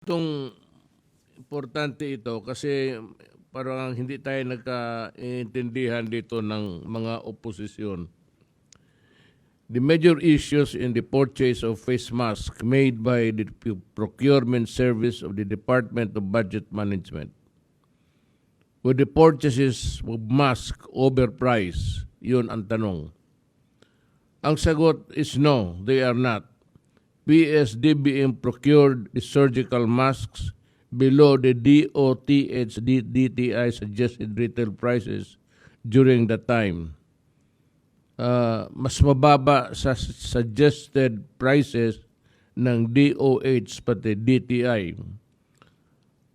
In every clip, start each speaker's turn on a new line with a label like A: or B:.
A: Itong importante ito kasi parang hindi tayo nagkaintindihan dito ng mga oposisyon. The major issues in the purchase of face masks made by the procurement service of the Department of Budget Management. Were the purchases of mask overpriced? Yun ang tanong. Ang sagot is no, they are not. PSDBM procured the surgical masks below the DOTH DTI suggested retail prices during the time. Mas mababa sa suggested prices ng DOH pati DTI.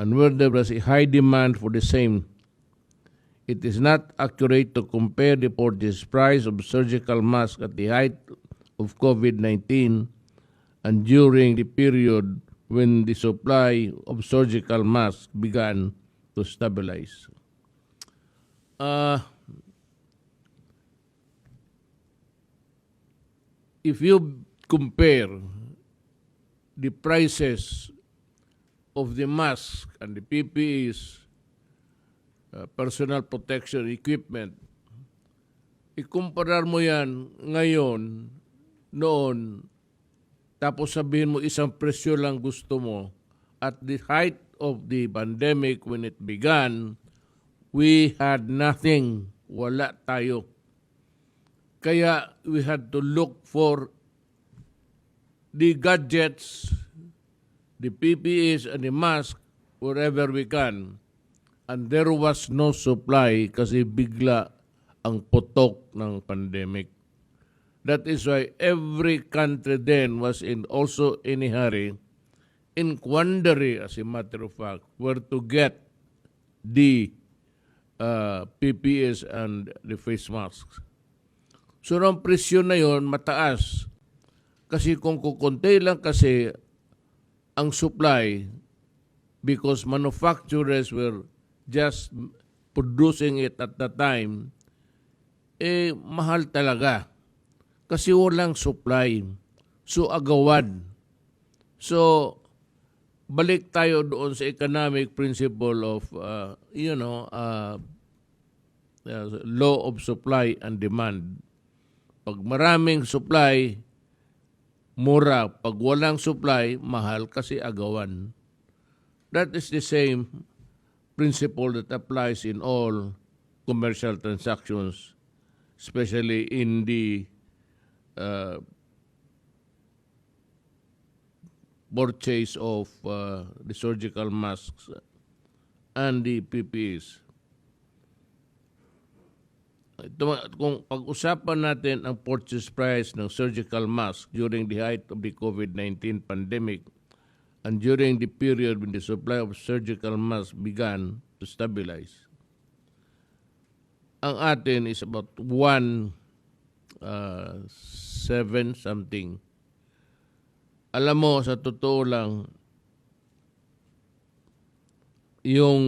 A: And where there was a high demand for the same, it is not accurate to compare the purchase price of surgical masks at the height of COVID-19 and during the period when the supply of surgical masks began to stabilize. If you compare the prices of the masks and the PPEs, personal protection equipment, ikumparar mo yan ngayon, noon, tapos sabihin mo isang presyo lang gusto mo, at the height of the pandemic when it began, we had nothing. Wala tayo. Kaya we had to look for the gadgets, the PPEs and the mask wherever we can. And there was no supply kasi bigla ang putok ng pandemic. That is why every country then was also in a hurry, in quandary as a matter of fact, where to get the PPEs and the face masks. So ang presyo na yon mataas. Kasi kung kukunti lang kasi ang supply because manufacturers were just producing it at the time, mahal talaga. Kasi walang supply. So, agawan. So, balik tayo doon sa economic principle of, law of supply and demand. Pag maraming supply, mura. Pag walang supply, mahal kasi agawan. That is the same principle that applies in all commercial transactions, especially in the purchase of the surgical masks and the PPEs. Kung pag-usapan natin ang purchase price ng surgical mask during the height of the COVID-19 pandemic and during the period when the supply of surgical masks began to stabilize, ang atin is about 1.7 something. Alam mo, sa totoo lang, yung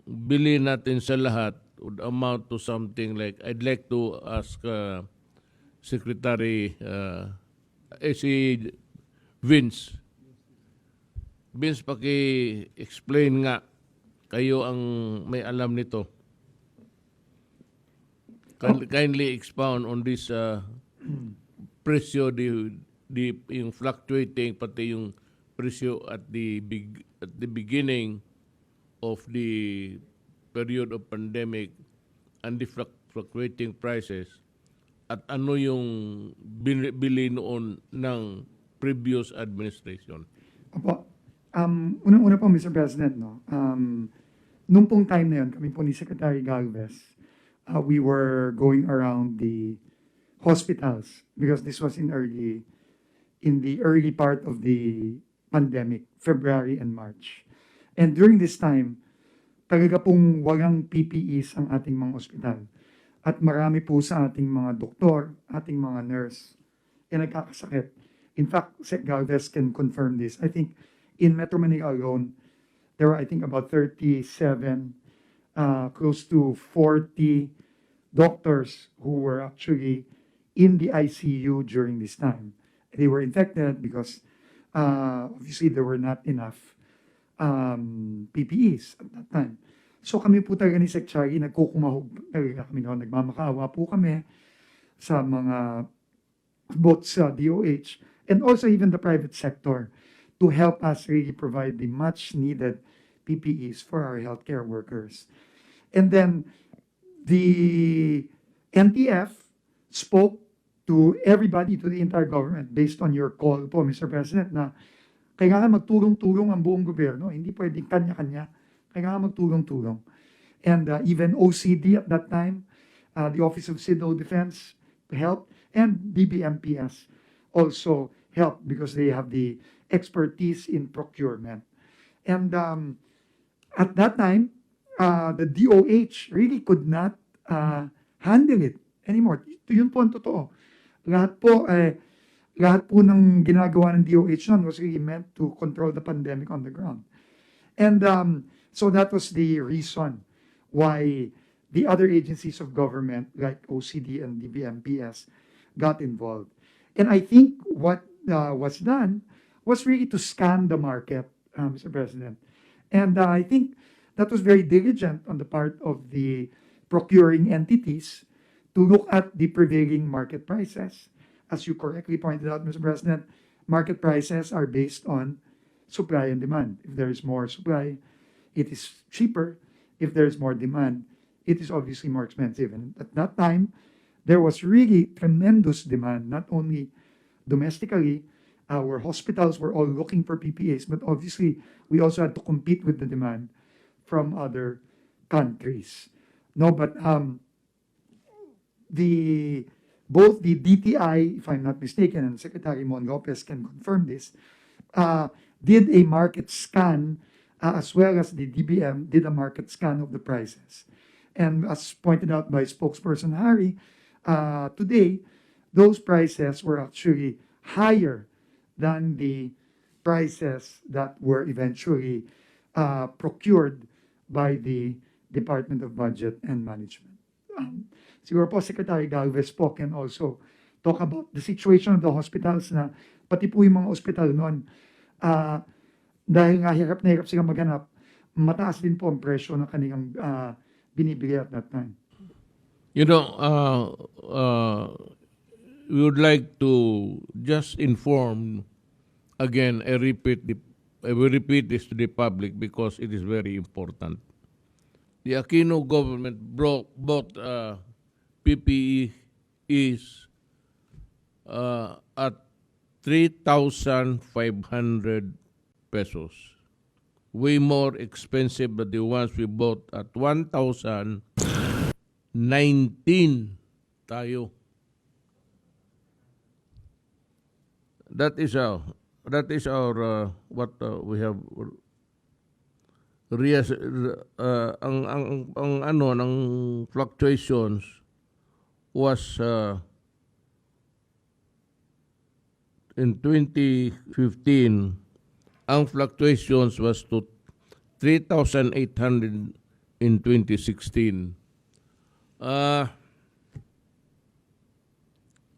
A: bili natin sa lahat would amount to something like, I'd like to ask Secretary si Vince. Vince, paki-explain nga, kayo ang may alam nito. Kindly expound on this presyo, yung fluctuating, pati yung presyo at the beginning of the period of pandemic and the fluctuating prices, at ano yung bili noon ng previous administration.
B: Opo. Unang-una po, Mr. President, no? Nung pong time na yun, kami po ni Secretary Galvez, we were going around the hospitals because this was in the early part of the pandemic, February and March. And during this time, talaga pong walang PPEs ang ating mga ospital. At marami po sa ating mga doktor, ating mga nurse, nagkakasakit. In fact, Sec Galvez can confirm this. I think in Metro Manila alone, there were, I think, about 37, close to 40 doctors who were actually in the ICU during this time. They were infected because obviously there were not enough PPEs at that time. So kami po talaga ni Secretary, nagkukumahog talaga kami noon. Nagmamakaawa po kami sa mga both sa DOH and also even the private sector to help us really provide the much needed PPEs for our healthcare workers. And then the NTF spoke to everybody, to the entire government, based on your call po, Mr. President, na kailangan magtulong-tulong ang buong gobyerno. Hindi pwedeng kanya-kanya. Kailangan magtulong-tulong. And even OCD at that time, the Office of Civil Defense helped, and DBMPS also helped because they have the expertise in procurement. And at that time, the DOH really could not handle it anymore. Yun po ang totoo. Lahat po ng ginagawa ng DOH noon was really meant to control the pandemic on the ground. And so that was the reason why the other agencies of government like OCD and DBMPS got involved. And I think what was done was really to scan the market, Mr. President. And I think that was very diligent on the part of the procuring entities to look at the prevailing market prices. As you correctly pointed out, Mr. President, market prices are based on supply and demand. If there is more supply, it is cheaper. If there is more demand, it is obviously more expensive. And at that time, there was really tremendous demand, not only domestically. Our hospitals were all looking for PPAs, but obviously we also had to compete with the demand from other countries. No, but both the DTI, if I'm not mistaken, and Secretary Mon Lopez can confirm this, did a market scan, as well as the DBM did a market scan of the prices. And as pointed out by spokesperson Harry, today, those prices were actually higher than the prices that were eventually procured by the Department of Budget and Management. Siguro po Secretary Galvez po can also talk about the situation of the hospitals, na pati po yung mga hospital noon, dahil nga hirap na hirap silang maghanap, mataas din po ang presyo ng kanilang binibigay at that time.
A: You know, we would like to just inform again. I will repeat this to the public because it is very important. The Aquino government bought PPE is at 3,500 pesos. Way more expensive than the ones we bought at 1,019 tayo. That is our what we have ang ano ng fluctuations was in 2015, ang fluctuations was to 3,800 in 2016.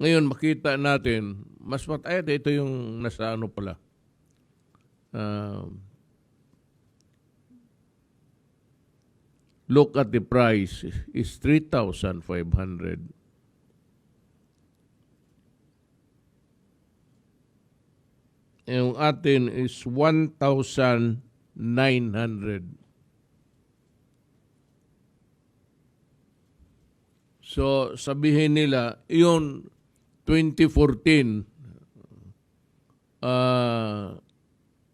A: Ngayon makita natin, mas matayad ito yung nasa ano pala. Look at the price is 3,500. Yung atin is 1,900. So sabihin nila, yun 2014,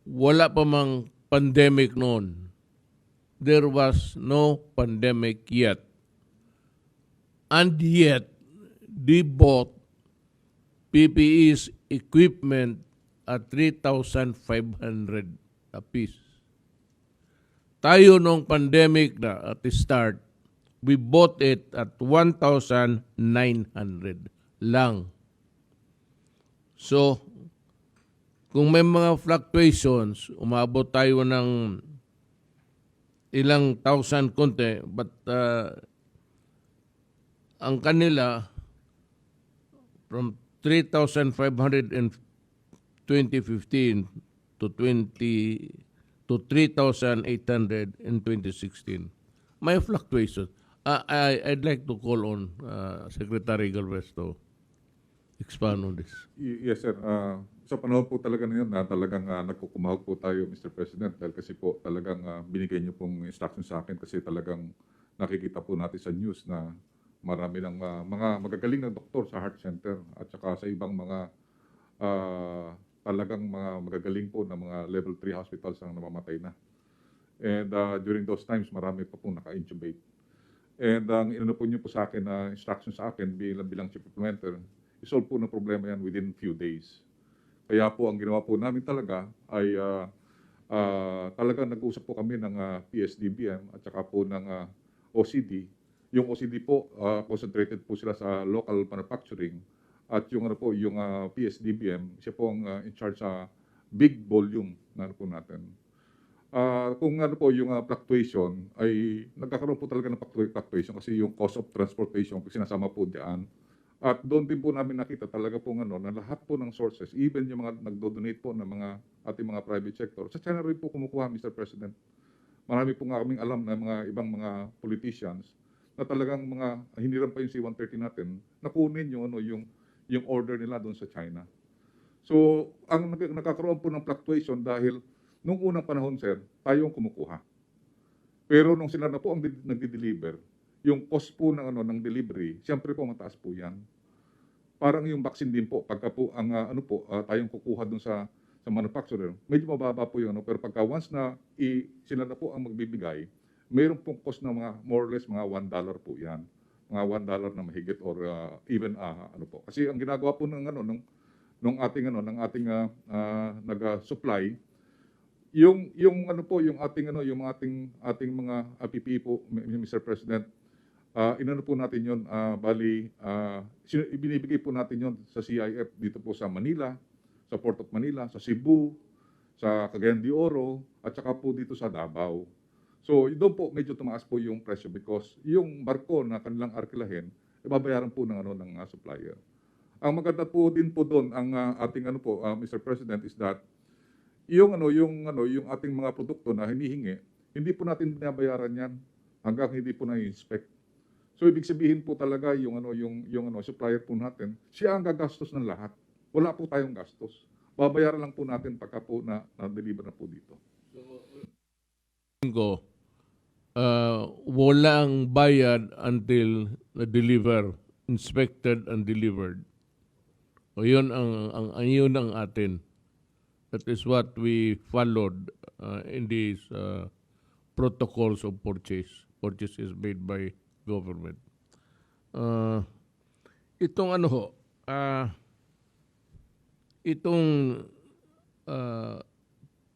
A: wala pa mang pandemic noon. There was no pandemic yet. And yet, they bought PPE's equipment at 3,500 a piece. Tayo nung pandemic na at the start, we bought it at 1,900 lang. So, kung may mga fluctuations, umabot tayo ng ilang thousand konti, but ang kanila from 3,500 in 2015 to 2016 to 3,800 in 2016. May fluctuation. I'd like to call on Secretary Galvez to expand on this.
C: Yes, sir. Sa panahon po talaga na yun na talagang nagkukumahog po tayo, Mr. President, dahil kasi po talagang binigay niyo pong instruction sa akin kasi talagang nakikita po natin sa news na marami ng mga magagaling na doktor sa heart center at saka sa ibang mga talagang mga magagaling po na mga level 3 hospitals ang namamatay na. And during those times, marami pa po naka-intubate. And ang inano po niyo po sa akin na instruction sa akin bilang chief implementer, isolve po na problema yan within few days. Kaya po ang ginawa po namin talaga ay talagang nag-usap po kami ng PSDBM at saka po ng OCD. Yung OCD po, concentrated po sila sa local manufacturing at yung ano po, yung PSDBM, siya po ang in charge sa big volume na ano po natin. Kung ano po yung fluctuation ay nagkakaroon po talaga ng fluctuation kasi yung cost of transportation sinasama po diyan. At doon din po namin nakita talaga po na lahat po ng sources, even yung mga nagdo-donate po ng mga ating mga private sector, sa China rin po kumukuha, Mr. President. Marami po nga kaming alam na mga ibang mga politicians na talagang mga hiniram pa yung C-130 natin, nakunin yung yung order nila doon sa China. So, ang nagkakaroon po ng fluctuation dahil nung unang panahon, sir, tayo ang kumukuha. Pero nung sila na po ang nagde-deliver, yung cost po ng delivery, siyempre po mataas po yan. Parang yung vaccine din po, pagka po ang tayong kukuha dun sa manufacturer, medyo mababa po yung pero pagka once na sila na po ang magbibigay, mayroon pong cost na mga more or less mga $1 po yan. Mga $1 na mahigit or even po. Kasi ang ginagawa po ng ating nag-supply, yung ating mga PPE po, Mr. President, inano po natin yun, ibinibigay po natin yun sa CIF dito po sa Manila, sa Port of Manila, sa Cebu, sa Cagayan de Oro, at saka po dito sa Davao. So, doon po medyo tumaas po yung presyo because yung barko na kanilang arkilahin, ibabayaran po ng supplier. Ang maganda po din po doon, ang ating Mr. President, is that yung ating mga produkto na hinihingi, hindi po natin binabayaran yan hanggang hindi po na-inspect. So ibig sabihin po talaga yung supplier po natin, siya ang gagastos ng lahat. Wala po tayong gastos. Babayaran lang po natin pagka po na-deliver na po dito.
A: Walang bayad until na-deliver, inspected and delivered. O yun ang atin. That is what we followed in these protocols of purchases made by government. Itong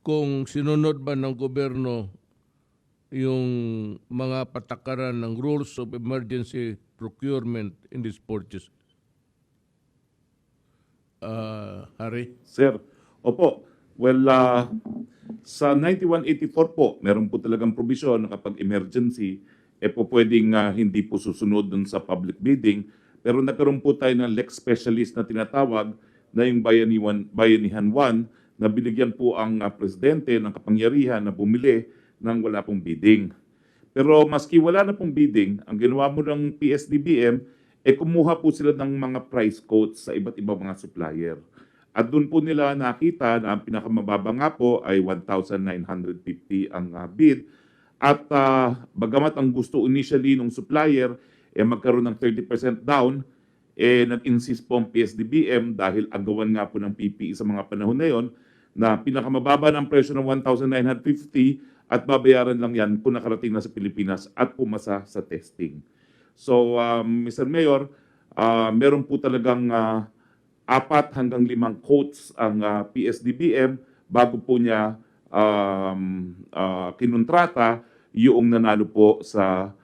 A: kung sinunod ba ng gobyerno yung mga patakaran ng rules of emergency procurement in this purchase. Harry?
D: Sir, opo. Well, sa 9184 po, meron po talagang provision na kapag emergency, po pwedeng hindi po susunod dun sa public bidding. Pero nagkaroon po tayo ng lex specialist na tinatawag na yung Bayanihan 1 na binigyan po ang presidente ng kapangyarihan na bumili ng wala pong bidding. Pero maski wala na pong bidding, ang ginawa mo ng PSDBM, kumuha po sila ng mga price quotes sa iba't ibang mga supplier. At doon po nila nakita na ang pinakamababa nga po ay 1,950 ang bid. At bagamat ang gusto initially ng supplier magkaroon ng 30% down, nag-insist po ang PSDBM dahil agawan nga po ng PPE sa mga panahon na yon na pinakamababa ng presyo ng 1,950 at babayaran lang yan kung nakarating na sa Pilipinas at pumasa sa testing. So, Mr. Mayor, meron po talagang 4 hanggang 5 quotes ang PSDBM bago po niya kinontrata yung nanalo po sa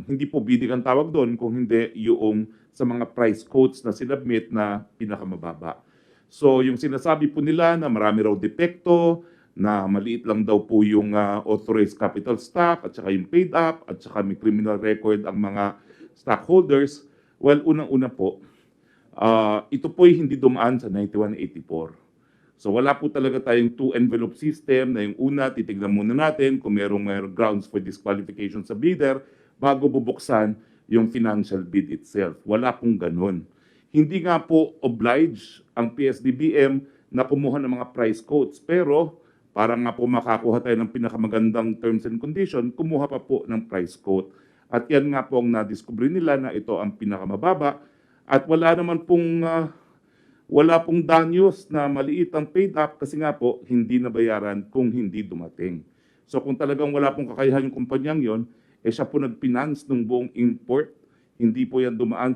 D: hindi po bidding ang tawag doon, kung hindi yung sa mga price quotes na sinubmit na pinakamababa. So yung sinasabi po nila na marami raw depekto, na maliit lang daw po yung authorized capital stock at saka yung paid up at saka may criminal record ang mga stockholders. Well, unang-una po, ito po'y hindi dumaan sa 9184. So wala po talaga tayong two-envelope system na yung una, titignan muna natin kung merong grounds for disqualification sa bidder bago bubuksan yung financial bid itself. Wala pong ganun. Hindi nga po obliged ang PSDBM na kumuha ng mga price quotes, pero para nga po makakuha tayo ng pinakamagandang terms and condition, kumuha pa po ng price quote. At yan nga po ang nadiskubre nila na ito ang pinakamababa at wala pong danyos na maliit ang paid up kasi nga po hindi nabayaran kung hindi dumating. So kung talagang wala pong kakayahan yung kumpanyang yon, siya po nag-finance ng buong import. Hindi po yan dumaan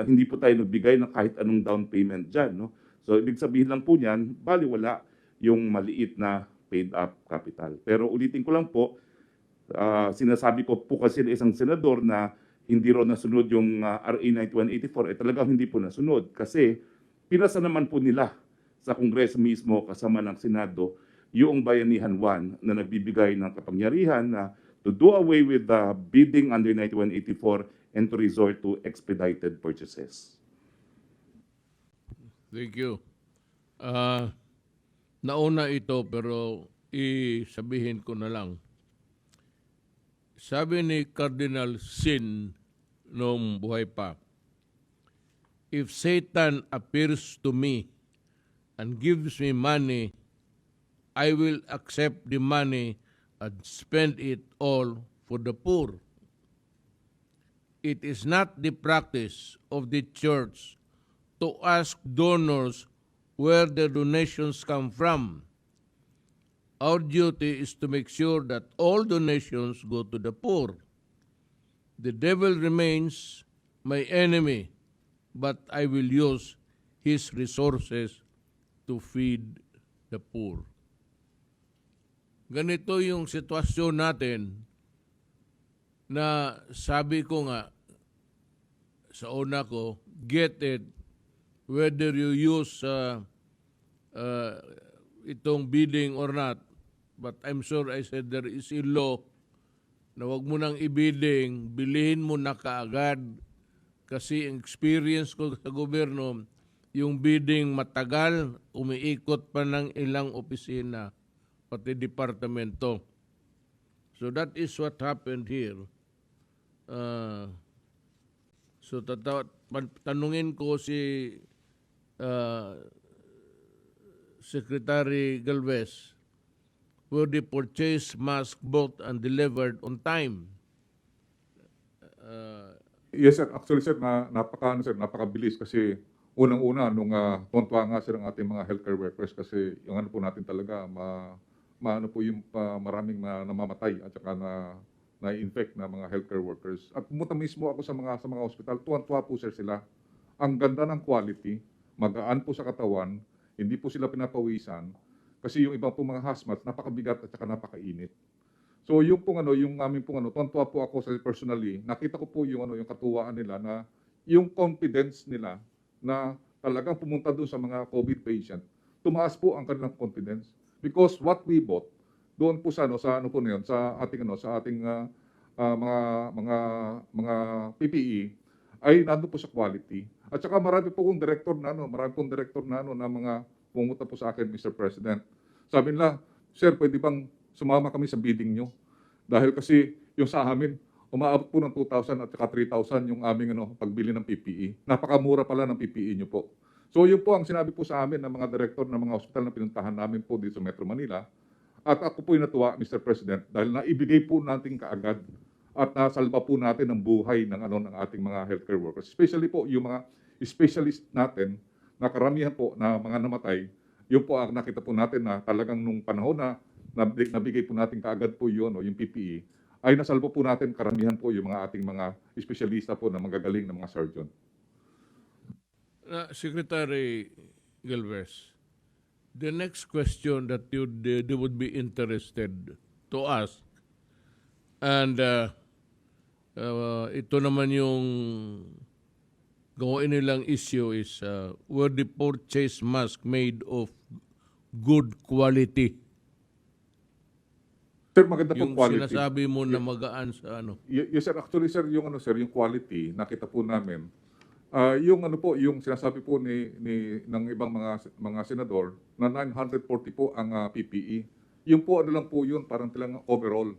D: hindi po tayo nagbigay ng kahit anong down payment dyan. No? So ibig sabihin lang po niyan, baliwala yung maliit na paid up capital. Pero ulitin ko lang po, sinasabi ko po kasi ng isang senador na hindi raw nasunod yung RA 9184, talagang hindi po nasunod kasi pinasa naman po nila sa Kongreso mismo kasama ng Senado yung Bayanihan 1 na nagbibigay ng kapangyarihan na to do away with the bidding under 9184 and to resort to expedited purchases.
A: Thank you. Nauna ito pero isabihin ko na lang. Sabi ni Cardinal Sin noong buhay pa, if Satan appears to me and gives me money, I will accept the money and spend it all for the poor. It is not the practice of the church to ask donors where the donations come from. Our duty is to make sure that all donations go to the poor. The devil remains my enemy, but I will use his resources to feed the poor. Ganito yung sitwasyon natin na sabi ko nga sa una ko, get it whether you use itong bidding or not. But I'm sure I said there is a law na wag mo nang ibidding, bilihin mo na kaagad. Kasi ang experience ko sa gobyerno, yung bidding matagal, umiikot pa ng ilang opisina, pati departamento. So that is what happened here. So tanungin ko si Secretary Galvez, were the purchase mask bought and delivered on time?
C: Yes, sir. Actually, sir, napakabilis kasi unang-una nung tuwan nga sir ang ating mga healthcare workers kasi yung ano po natin talaga maano po yung maraming namamatay at saka na-infect na mga healthcare workers. At pumunta mismo ako sa mga hospital, tuwan-tuwa po sir sila. Ang ganda ng quality, magaan po sa katawan, hindi po sila pinapawisan kasi yung ibang po mga hazmat napakabigat at saka napakainit. So yung aming tuwan-tuwa po ako sa personally, nakita ko po yung katuwaan nila na yung confidence nila na talagang pumunta doon sa mga COVID patient, tumaas po ang kanilang confidence because what we bought doon po sa ating mga PPE ay nandoon po sa quality. At saka marami pong director na mga pumunta po sa akin, Mr. President. Sabi nila, sir, pwede bang sumama kami sa bidding nyo? Dahil kasi yung sa amin, umaabot po ng 2,000 at saka 3,000 yung aming pagbili ng PPE. Napakamura pala ng PPE nyo po. So yun po ang sinabi po sa amin ng mga director ng mga hospital na pinuntahan namin po dito sa Metro Manila. At ako po yung natuwa, Mr. President, dahil naibigay po natin kaagad at nasalba po natin ang buhay ng ating mga healthcare workers. Especially po yung mga specialist natin na karamihan po na mga namatay, yun po ang nakita po natin na talagang nung panahon na nabigay po natin kaagad po yun, yung PPE, ay nasalba po natin karamihan po yung mga ating mga espesyalista po na magagaling na mga surgeon.
A: Secretary Galvez, the next question that they would be interested to ask, and ito naman yung gawin nilang issue is, were the purchase mask made of good quality?
C: Sir, maganda po
A: Yung
C: quality.
A: sinasabi mo na magaan sa ano.
C: Yes, sir. Actually, sir, yung quality, nakita po namin, Yung ano po, yung sinasabi po ng ibang mga senador na 940 po ang PPE. Yung po ano lang po yun, parang talagang overall.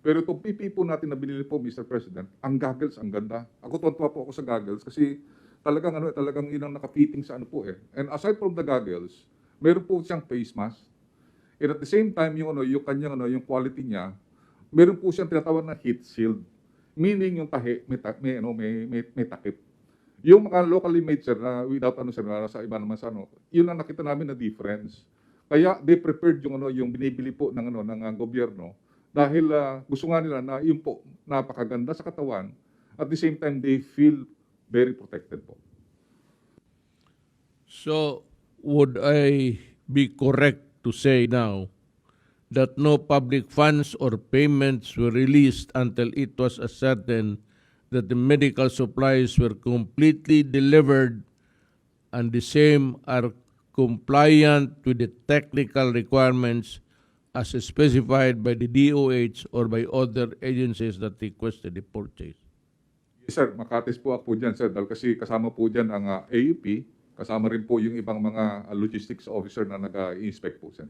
C: Pero itong PPE po natin na binili po, Mr. President, ang goggles, ang ganda. Ako tuwa po ako sa goggles kasi talagang inang nakafitting sa ano po eh. And aside from the goggles, meron po siyang face mask. And at the same time, yung kanyang yung quality niya, meron po siyang tinatawag na heat shield. Meaning yung tahi, may takip. Yung mga locally made, sir, na without sir, na sa iba naman sa yun ang nakita namin na difference. Kaya they prepared yung binibili po ng gobyerno dahil gusto nga nila na yun po napakaganda sa katawan, at the same time they feel very protected po.
A: So, would I be correct to say now that no public funds or payments were released until it was ascertained that the medical supplies were completely delivered and the same are compliant with the technical requirements as specified by the DOH or by other agencies that requested the purchase?
C: Yes, sir, makatis po ako dyan, sir, dahil kasi kasama po dyan ang AUP, kasama rin po yung ibang mga logistics officer na nag-inspect po, sir.